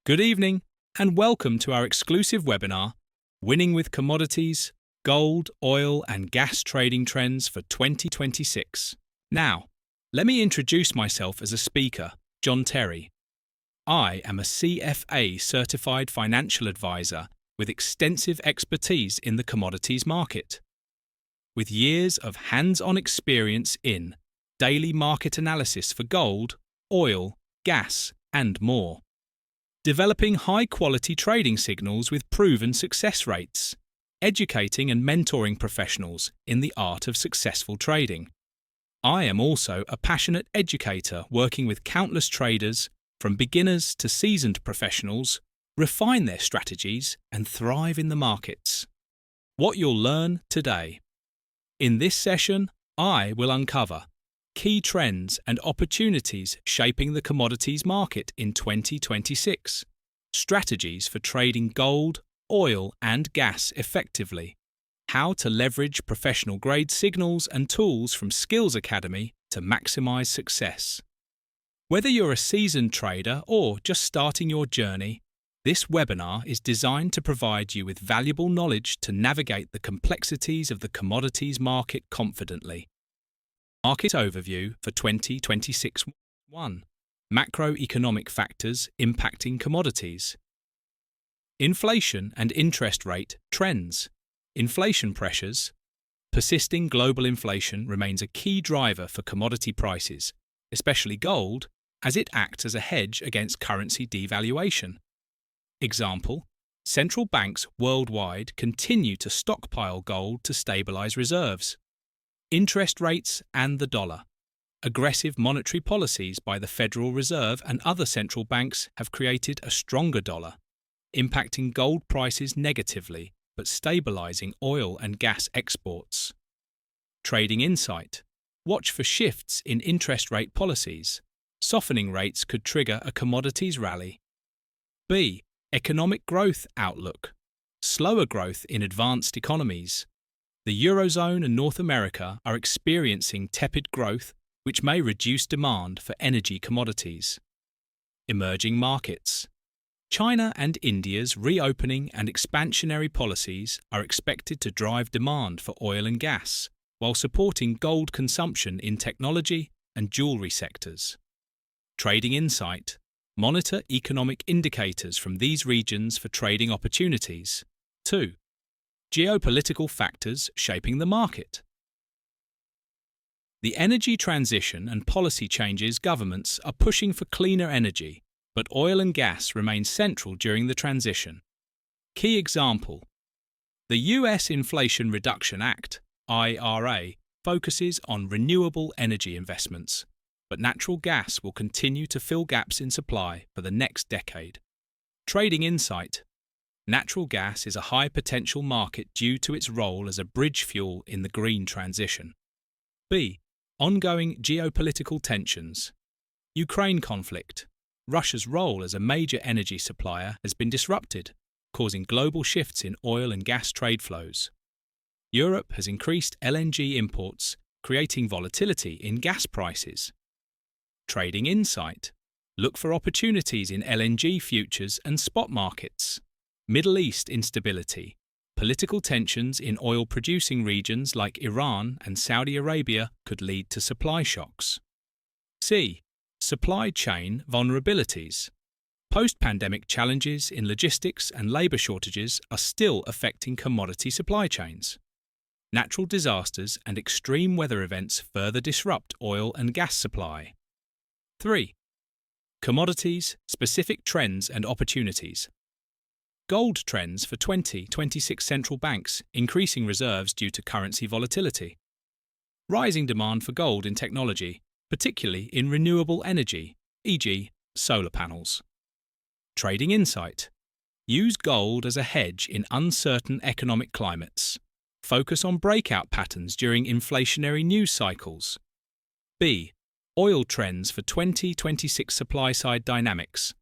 Good evening, and welcome to our exclusive webinar, Winning with Commodities, Gold, Oil and Gas Trading Trends for 2026. Now, let me introduce myself as a speaker, John Terry. I am a CFA certified financial advisor with extensive expertise in the commodities market. With years of hands-on experience in daily market analysis for gold, oil, gas, and more. Developing high-quality trading signals with proven success rates, educating and mentoring professionals in the art of successful trading. I am also a passionate educator working with countless traders, from beginners to seasoned professionals, refine their strategies and thrive in the markets. What you'll learn today. In this session, I will uncover key trends and opportunities shaping the commodities market in 2026, strategies for trading gold, oil and gas effectively, how to leverage professional-grade signals and tools from Skills Academy to maximize success. Whether you're a seasoned trader or just starting your journey, this webinar is designed to provide you with valuable knowledge to navigate the complexities of the commodities market confidently. Market overview for 2026. 1. Macroeconomic factors impacting commodities. Inflation and interest rate trends. Inflation pressures. Persisting global inflation remains a key driver for commodity prices, especially gold, as it acts as a hedge against currency devaluation. Example: central banks worldwide continue to stockpile gold to stabilize reserves. Interest rates and the dollar. Aggressive monetary policies by the Federal Reserve and other central banks have created a stronger dollar, impacting gold prices negatively but stabilizing oil and gas exports. Trading insight. Watch for shifts in interest rate policies. Softening rates could trigger a commodities rally. B. Economic growth outlook. Slower growth in advanced economies. The Eurozone and North America are experiencing tepid growth, which may reduce demand for energy commodities. Emerging markets. China and India's reopening and expansionary policies are expected to drive demand for oil and gas, while supporting gold consumption in technology and jewelry sectors. Trading insight. Monitor economic indicators from these regions for trading opportunities. 2. Geopolitical factors shaping the market. The energy transition and policy changes governments are pushing for cleaner energy, but oil and gas remain central during the transition. Key example: the US Inflation Reduction Act, IRA, focuses on renewable energy investments, but natural gas will continue to fill gaps in supply for the next decade. Trading insight. Natural gas is a high-potential market due to its role as a bridge fuel in the green transition. B. Ongoing geopolitical tensions. Ukraine conflict. Russia's role as a major energy supplier has been disrupted, causing global shifts in oil and gas trade flows. Europe has increased LNG imports, creating volatility in gas prices. Trading insight. Look for opportunities in LNG futures and spot markets. Middle East instability. Political tensions in oil-producing regions like Iran and Saudi Arabia could lead to supply shocks. C. Supply chain vulnerabilities. Post-pandemic challenges in logistics and labour shortages are still affecting commodity supply chains. Natural disasters and extreme weather events further disrupt oil and gas supply. 3. Commodities, specific trends and opportunities. Gold trends for 2026 central banks, increasing reserves due to currency volatility. Rising demand for gold in technology, particularly in renewable energy, e.g., solar panels. Trading insight. Use gold as a hedge in uncertain economic climates. Focus on breakout patterns during inflationary news cycles. B. Oil trends for 2026 supply-side dynamics.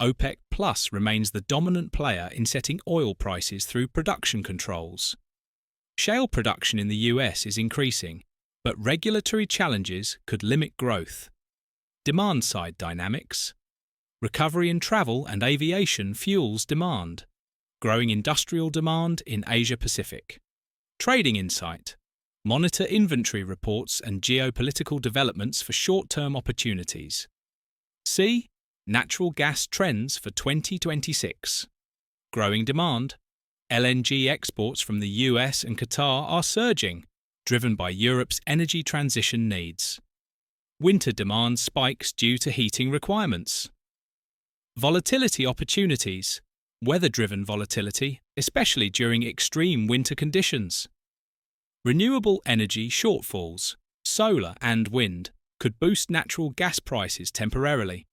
OPEC Plus remains the dominant player in setting oil prices through production controls. Shale production in the US is increasing, but regulatory challenges could limit growth. Demand-side dynamics. Recovery in travel and aviation fuels demand. Growing industrial demand in Asia-Pacific. Trading insight. Monitor inventory reports and geopolitical developments for short-term opportunities. C. Natural gas trends for 2026. Growing demand. LNG exports from the US and Qatar are surging, driven by Europe's energy transition needs. Winter demand spikes due to heating requirements. Volatility opportunities. Weather-driven volatility, especially during extreme winter conditions. Renewable energy shortfalls, solar and wind, could boost natural gas prices temporarily.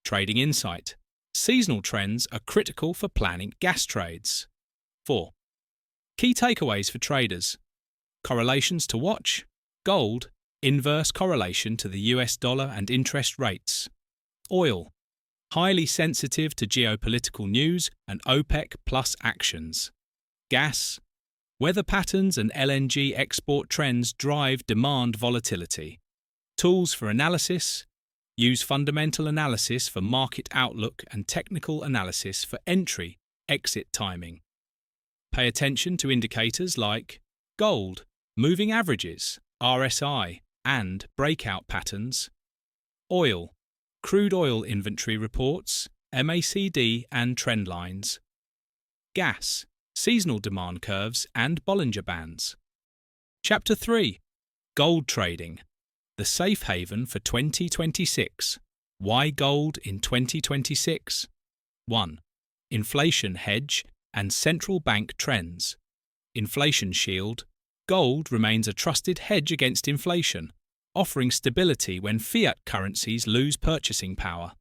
Trading insight. Seasonal trends are critical for planning gas trades. 4. Key takeaways for traders. Correlations to watch. Gold, inverse correlation to the US dollar and interest rates. Oil, highly sensitive to geopolitical news and OPEC plus actions. Gas, weather patterns and LNG export trends drive demand volatility. Tools for analysis. Use fundamental analysis for market outlook and technical analysis for entry, exit timing. Pay attention to indicators like gold, moving averages, RSI, and breakout patterns. Oil, crude oil inventory reports, MACD and trend lines. Gas, seasonal demand curves and Bollinger Bands. Chapter 3. Gold trading. The safe haven for 2026. Why gold in 2026? 1. Inflation hedge and central bank trends. Inflation shield. Gold remains a trusted hedge against inflation, offering stability when fiat currencies lose purchasing power.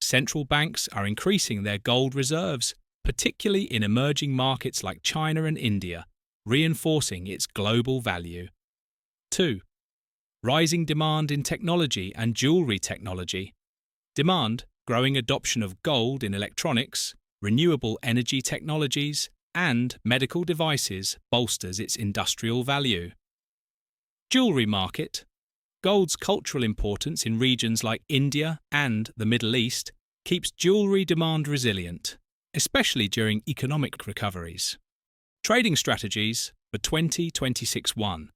Central banks are increasing their gold reserves, particularly in emerging markets like China and India, reinforcing its global value. 2. Rising demand in technology and jewelry technology. Demand, growing adoption of gold in electronics, renewable energy technologies, and medical devices bolsters its industrial value. Jewelry market. Gold's cultural importance in regions like India and the Middle East keeps jewelry demand resilient, especially during economic recoveries. Trading strategies for 2026-1.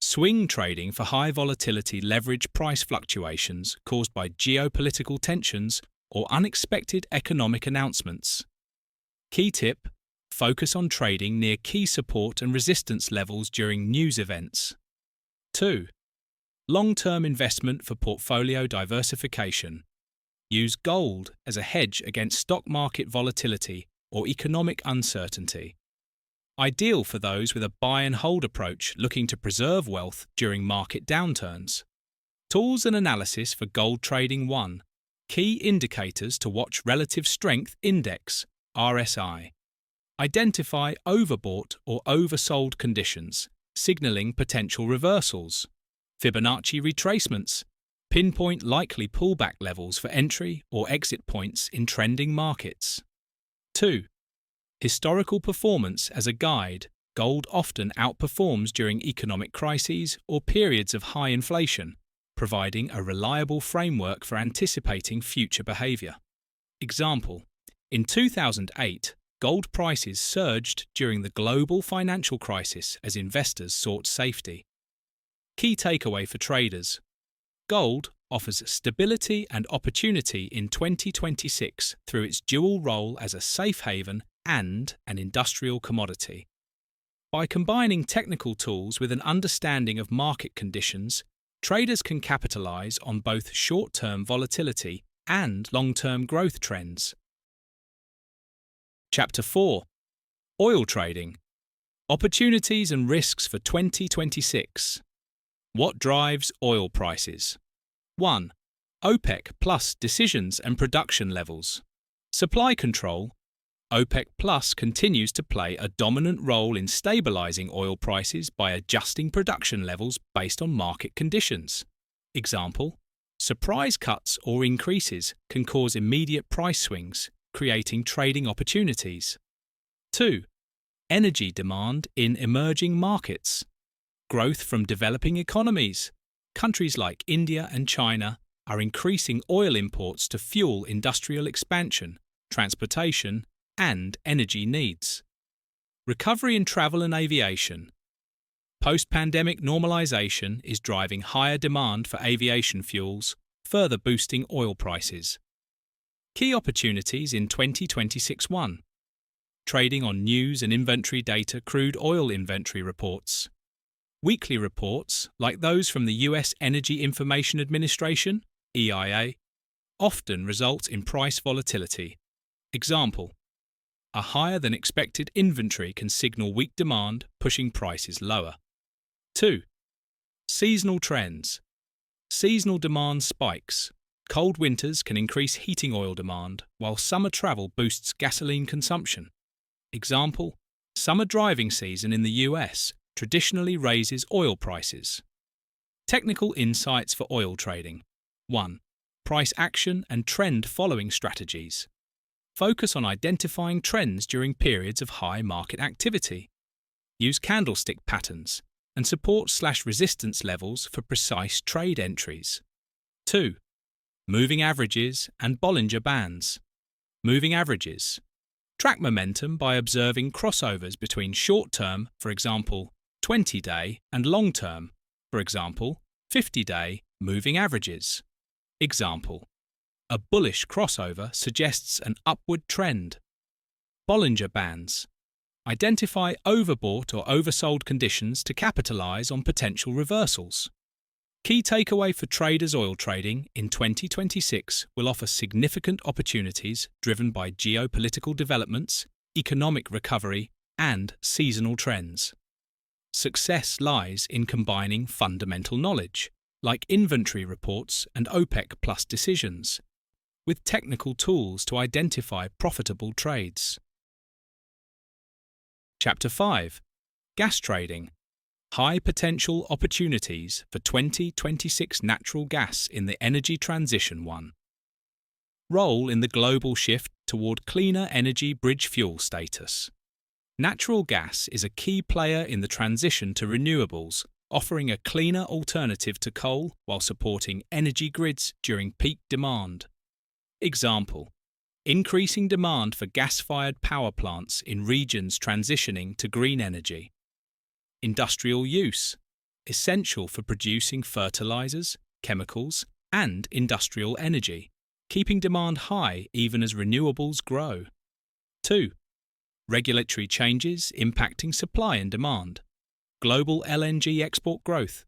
Swing trading for high volatility leverage price fluctuations caused by geopolitical tensions or unexpected economic announcements. Key tip: focus on trading near key support and resistance levels during news events. 2. Long-term investment for portfolio diversification. Use gold as a hedge against stock market volatility or economic uncertainty. Ideal for those with a buy and hold approach looking to preserve wealth during market downturns. Tools and analysis for gold trading. 1. Key indicators to watch: relative strength index, RSI. Identify overbought or oversold conditions, signaling potential reversals. Fibonacci retracements. Pinpoint likely pullback levels for entry or exit points in trending markets. 2. Historical performance as a guide. Gold often outperforms during economic crises or periods of high inflation, providing a reliable framework for anticipating future behavior. Example: in 2008, gold prices surged during the global financial crisis as investors sought safety. Key takeaway for traders: gold offers stability and opportunity in 2026 through its dual role as a safe haven and an industrial commodity. By combining technical tools with an understanding of market conditions, traders can capitalize on both short-term volatility and long-term growth trends. Chapter 4. Oil trading. Opportunities and risks for 2026. What drives oil prices? 1. OPEC plus decisions and production levels. Supply control. OPEC Plus continues to play a dominant role in stabilizing oil prices by adjusting production levels based on market conditions. Example: surprise cuts or increases can cause immediate price swings, creating trading opportunities. 2. Energy demand in emerging markets. Growth from developing economies. Countries like India and China are increasing oil imports to fuel industrial expansion, transportation, and energy needs. Recovery in travel and aviation. Post-pandemic normalization is driving higher demand for aviation fuels, further boosting oil prices. Key opportunities in 2026-1. Trading on news and inventory data crude oil inventory reports. Weekly reports, like those from the US Energy Information Administration, EIA, often result in price volatility. Example: a higher than expected inventory can signal weak demand, pushing prices lower. 2. Seasonal trends. Seasonal demand spikes. Cold winters can increase heating oil demand, while summer travel boosts gasoline consumption. Example: summer driving season in the US traditionally raises oil prices. Technical insights for oil trading. 1. Price action and trend following strategies. Focus on identifying trends during periods of high market activity. Use candlestick patterns and support/resistance levels for precise trade entries. 2. Moving averages and Bollinger Bands. Moving averages. Track momentum by observing crossovers between short-term, for example, 20-day, and long-term, for example, 50-day, moving averages. Example: a bullish crossover suggests an upward trend. Bollinger Bands. Identify overbought or oversold conditions to capitalize on potential reversals. Key takeaway for traders oil trading in 2026 will offer significant opportunities driven by geopolitical developments, economic recovery, and seasonal trends. Success lies in combining fundamental knowledge, like inventory reports and OPEC+ decisions, with technical tools to identify profitable trades. Chapter 5. Gas Trading. High Potential Opportunities for 2026 Natural Gas in the Energy Transition 1. Role in the global shift toward cleaner energy bridge fuel status. Natural gas is a key player in the transition to renewables, offering a cleaner alternative to coal while supporting energy grids during peak demand. Example: increasing demand for gas-fired power plants in regions transitioning to green energy. Industrial use, essential for producing fertilizers, chemicals, and industrial energy, keeping demand high even as renewables grow. 2. Regulatory changes impacting supply and demand. Global LNG export growth.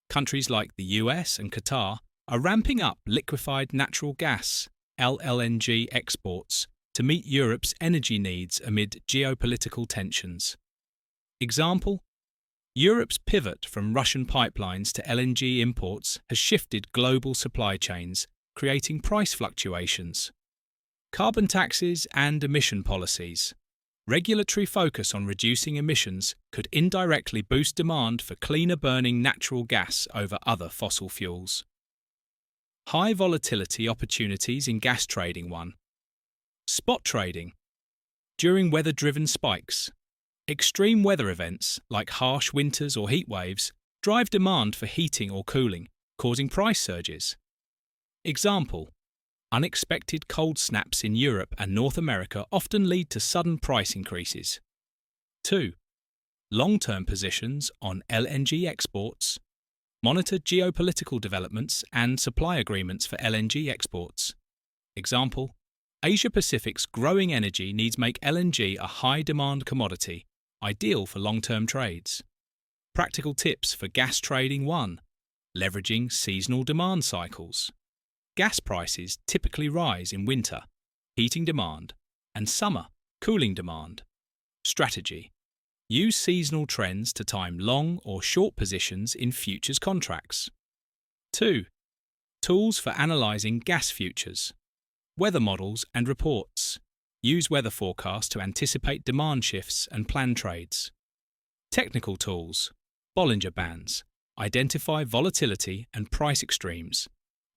Countries like the US and Qatar are ramping up liquefied natural gas (LNG) exports to meet Europe's energy needs amid geopolitical tensions. Example: Europe's pivot from Russian pipelines to LNG imports has shifted global supply chains, creating price fluctuations. Carbon taxes and emission policies. Regulatory focus on reducing emissions could indirectly boost demand for cleaner-burning natural gas over other fossil fuels. High volatility opportunities in gas trading 1. Spot trading. During weather-driven spikes. Extreme weather events, like harsh winters or heat waves, drive demand for heating or cooling, causing price surges. Example: unexpected cold snaps in Europe and North America often lead to sudden price increases. 2. Long-term positions on LNG exports. Monitor geopolitical developments and supply agreements for LNG exports. Example: Asia-Pacific's growing energy needs make LNG a high-demand commodity, ideal for long-term trades. Practical tips for gas trading 1. Leveraging seasonal demand cycles. Gas prices typically rise in winter, heating demand, and summer, cooling demand. Strategy: use seasonal trends to time long or short positions in futures contracts. 2. Tools for analyzing gas futures. Weather models and reports. Use weather forecasts to anticipate demand shifts and plan trades. Technical tools. Bollinger Bands. Identify volatility and price extremes.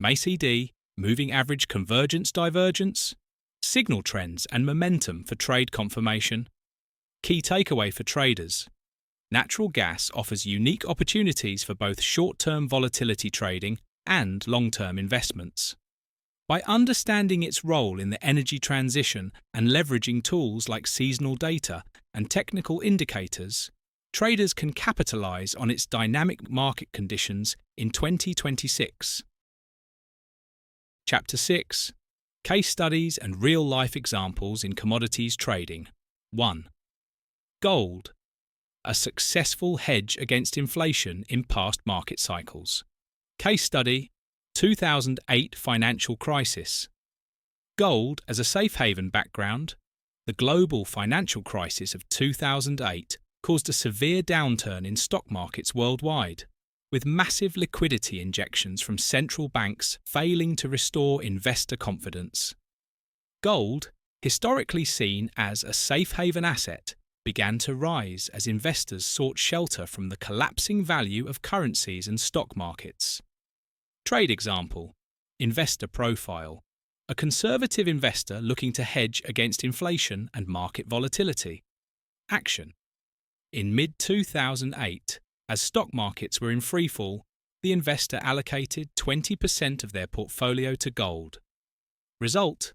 MACD, moving average convergence divergence. Signal trends and momentum for trade confirmation. Key takeaway for traders. Natural gas offers unique opportunities for both short-term volatility trading and long-term investments. By understanding its role in the energy transition and leveraging tools like seasonal data and technical indicators, traders can capitalize on its dynamic market conditions in 2026. Chapter 6. Case Studies and Real-Life Examples in Commodities Trading. 1. Gold. A successful hedge against inflation in past market cycles. Case study: 2008 financial crisis. Gold as a safe haven background. The global financial crisis of 2008 caused a severe downturn in stock markets worldwide, with massive liquidity injections from central banks failing to restore investor confidence. Gold, historically seen as a safe haven asset, began to rise as investors sought shelter from the collapsing value of currencies and stock markets. Trade example: investor profile. A conservative investor looking to hedge against inflation and market volatility. Action: in mid-2008, as stock markets were in freefall, the investor allocated 20% of their portfolio to gold. Result: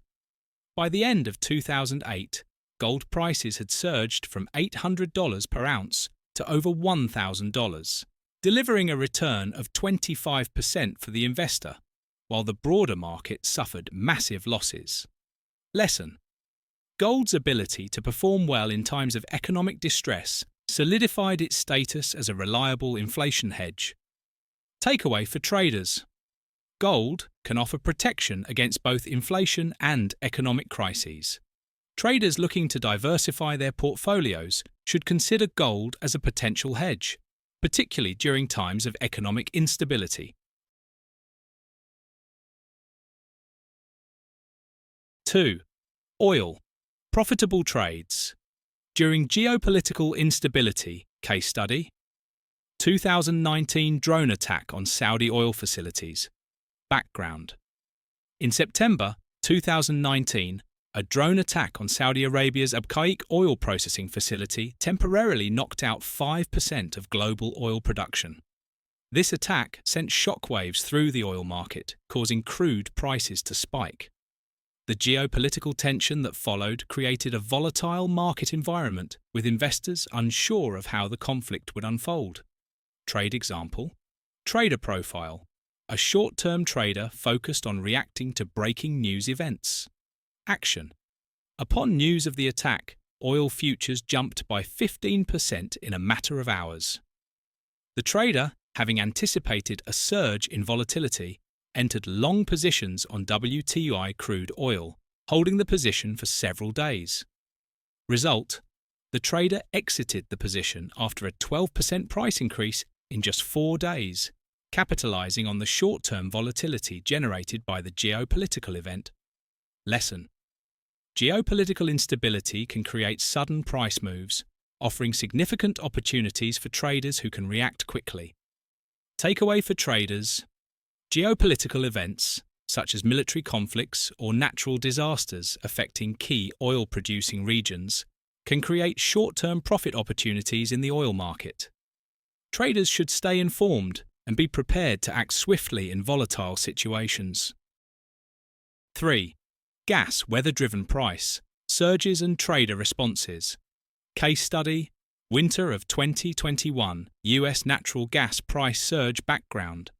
by the end of 2008, gold prices had surged from $800 per ounce to over $1,000, delivering a return of 25% for the investor, while the broader market suffered massive losses. Lesson: gold's ability to perform well in times of economic distress solidified its status as a reliable inflation hedge. Takeaway for traders: gold can offer protection against both inflation and economic crises. Traders looking to diversify their portfolios should consider gold as a potential hedge, particularly during times of economic instability. 2. Oil. Profitable trades. During geopolitical instability, case study: 2019 drone attack on Saudi oil facilities. Background: in September 2019, a drone attack on Saudi Arabia's Abqaiq oil processing facility temporarily knocked out 5% of global oil production. This attack sent shockwaves through the oil market, causing crude prices to spike. The geopolitical tension that followed created a volatile market environment, with investors unsure of how the conflict would unfold. Trade example: trader profile. A short-term trader focused on reacting to breaking news events. Action: upon news of the attack, oil futures jumped by 15% in a matter of hours. The trader, having anticipated a surge in volatility, entered long positions on WTI crude oil, holding the position for several days. Result: the trader exited the position after a 12% price increase in just 4 days, capitalizing on the short-term volatility generated by the geopolitical event. Lesson: geopolitical instability can create sudden price moves, offering significant opportunities for traders who can react quickly. Takeaway for traders: geopolitical events, such as military conflicts or natural disasters affecting key oil-producing regions, can create short-term profit opportunities in the oil market. Traders should stay informed and be prepared to act swiftly in volatile situations. 3. Gas weather-driven price, surges and trader responses. Case study: winter of 2021 US natural gas price surge background.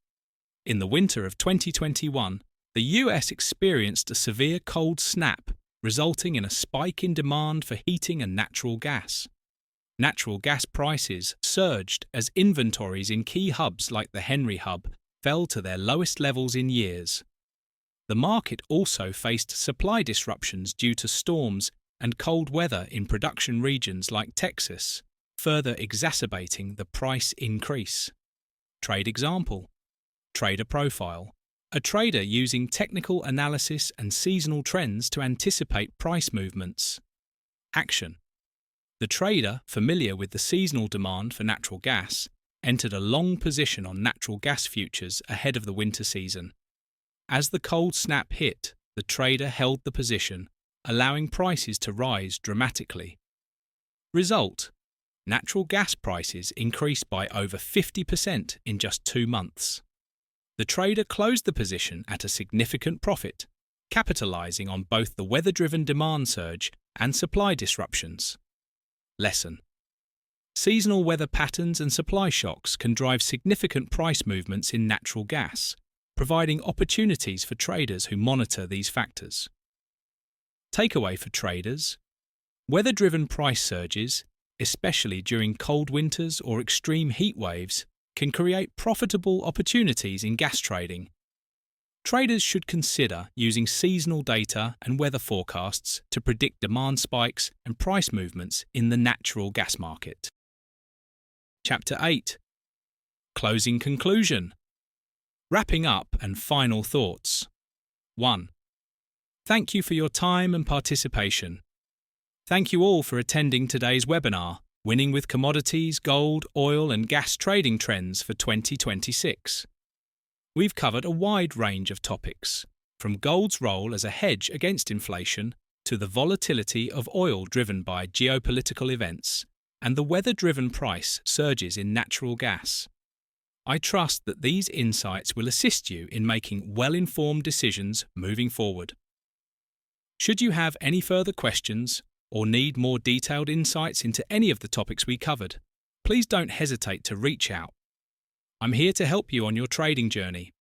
In the winter of 2021, the US experienced a severe cold snap, resulting in a spike in demand for heating and natural gas. Natural gas prices surged as inventories in key hubs like the Henry Hub fell to their lowest levels in years. The market also faced supply disruptions due to storms and cold weather in production regions like Texas, further exacerbating the price increase. Trade example: trader profile. A trader using technical analysis and seasonal trends to anticipate price movements. Action: the trader, familiar with the seasonal demand for natural gas, entered a long position on natural gas futures ahead of the winter season. As the cold snap hit, the trader held the position, allowing prices to rise dramatically. Result: natural gas prices increased by over 50% in just 2 months. The trader closed the position at a significant profit, capitalizing on both the weather-driven demand surge and supply disruptions. Lesson: seasonal weather patterns and supply shocks can drive significant price movements in natural gas, providing opportunities for traders who monitor these factors. Takeaway for traders: weather-driven price surges, especially during cold winters or extreme heat waves, can create profitable opportunities in gas trading. Traders should consider using seasonal data and weather forecasts to predict demand spikes and price movements in the natural gas market. Chapter 8. Closing conclusion. Wrapping up and final thoughts. 1. Thank you for your time and participation. Thank you all for attending today's webinar, Winning with Commodities, Gold, Oil and Gas Trading Trends for 2026. We've covered a wide range of topics, from gold's role as a hedge against inflation to the volatility of oil driven by geopolitical events and the weather-driven price surges in natural gas. I trust that these insights will assist you in making well-informed decisions moving forward. Should you have any further questions or need more detailed insights into any of the topics we covered, please don't hesitate to reach out. I'm here to help you on your trading journey.